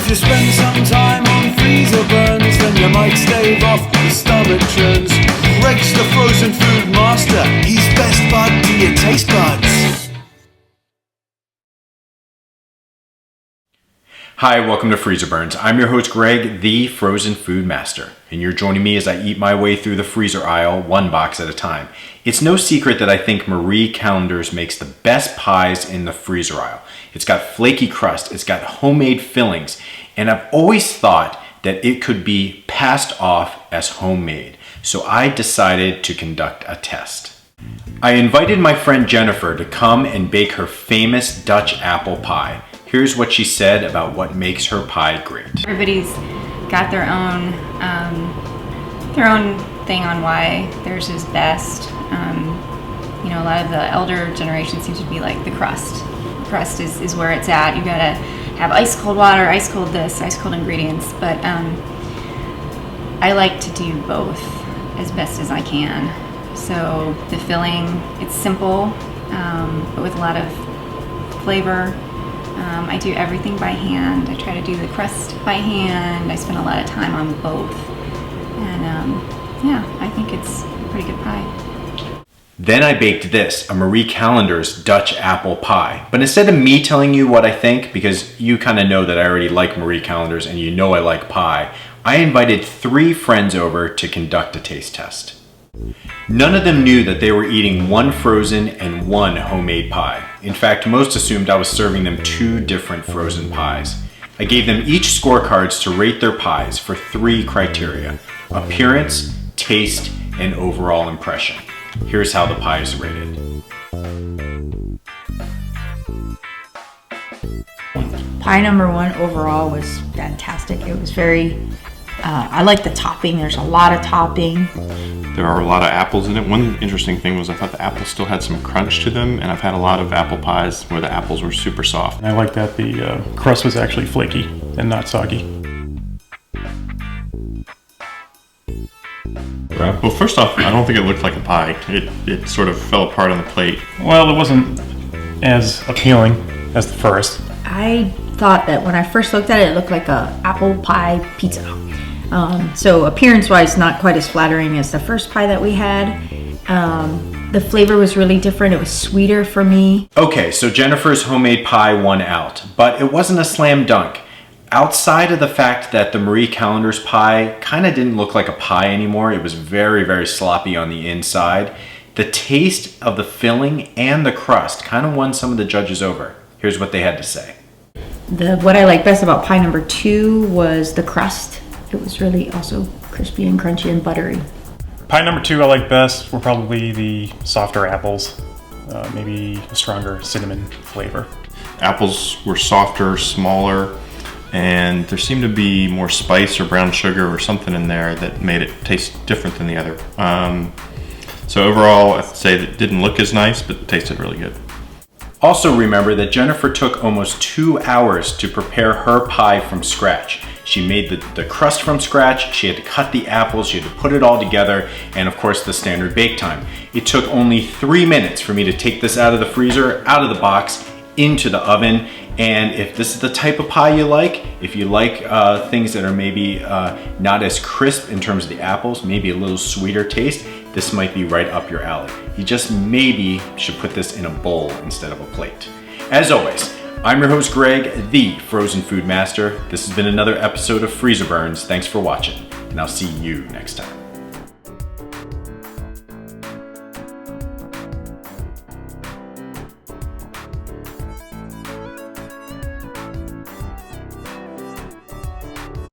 If you spend some time on Freezerburns, then you might stave off the stomach churns. Greg's the frozen food master, he's best bud to your taste buds. Hi, welcome to Freezerburns. I'm your host Greg, the frozen food master, and you're joining me as I eat my way through the freezer aisle, one box at a time. It's no secret that I think Marie Callender's makes the best pies in the freezer aisle. It's got flaky crust, it's got homemade fillings, and I've always thought that it could be passed off as homemade. So I decided to conduct a test. I invited my friend Jennifer to come and bake her famous Dutch apple pie. Here's what she said about what makes her pie great. Everybody's got their own thing on why theirs is best. You know, a lot of the elder generation seems to be like the crust. Crust is where it's at. You gotta have ice cold water, ice cold this, ice cold ingredients. But I like to do both as best as I can. So the filling, it's simple, but with a lot of flavor. I do everything by hand. I try to do the crust by hand. I spend a lot of time on both. And yeah, I think it's a pretty good pie. Then I baked this, a Marie Callender's Dutch apple pie. But instead of me telling you what I think, because you kind of know that I already like Marie Callender's and you know I like pie, I invited 3 friends over to conduct a taste test. None of them knew that they were eating one frozen and one homemade pie. In fact, most assumed I was serving them 2 different frozen pies. I gave them each scorecards to rate their pies for 3 criteria: appearance, taste, and overall impression. Here's how the pie is rated. Pie number 1 overall was fantastic. It was very, I like the topping. There's a lot of topping. There are a lot of apples in it. One interesting thing was I thought the apples still had some crunch to them, and I've had a lot of apple pies where the apples were super soft. And I like that the crust was actually flaky and not soggy. Well, first off, I don't think it looked like a pie. It sort of fell apart on the plate. Well, it wasn't as appealing as the first. I thought that when I first looked at it, it looked like a apple pie pizza. So appearance-wise, not quite as flattering as the first pie that we had. The flavor was really different. It was sweeter for me. Okay, so Jennifer's homemade pie won out, but it wasn't a slam dunk. Outside of the fact that the Marie Callender's pie kind of didn't look like a pie anymore, it was very, very sloppy on the inside, the taste of the filling and the crust kind of won some of the judges over. Here's what they had to say. What I liked best about pie number 2 was the crust. It was really also crispy and crunchy and buttery. Pie number 2 I like best were probably the softer apples, maybe a stronger cinnamon flavor. Apples were softer, smaller, and there seemed to be more spice or brown sugar or something in there that made it taste different than the other. So overall, I'd say that it didn't look as nice, but it tasted really good. Also remember that Jennifer took almost 2 hours to prepare her pie from scratch. She made the crust from scratch, she had to cut the apples, she had to put it all together, and of course the standard bake time. It took only 3 minutes for me to take this out of the freezer, out of the box, into the oven. And if this is the type of pie you like, if you like things that are maybe not as crisp in terms of the apples, maybe a little sweeter taste, this might be right up your alley. You just maybe should put this in a bowl instead of a plate. As always, I'm your host Greg, the frozen food master. This has been another episode of Freezerburns. Thanks for watching, and I'll see you next time.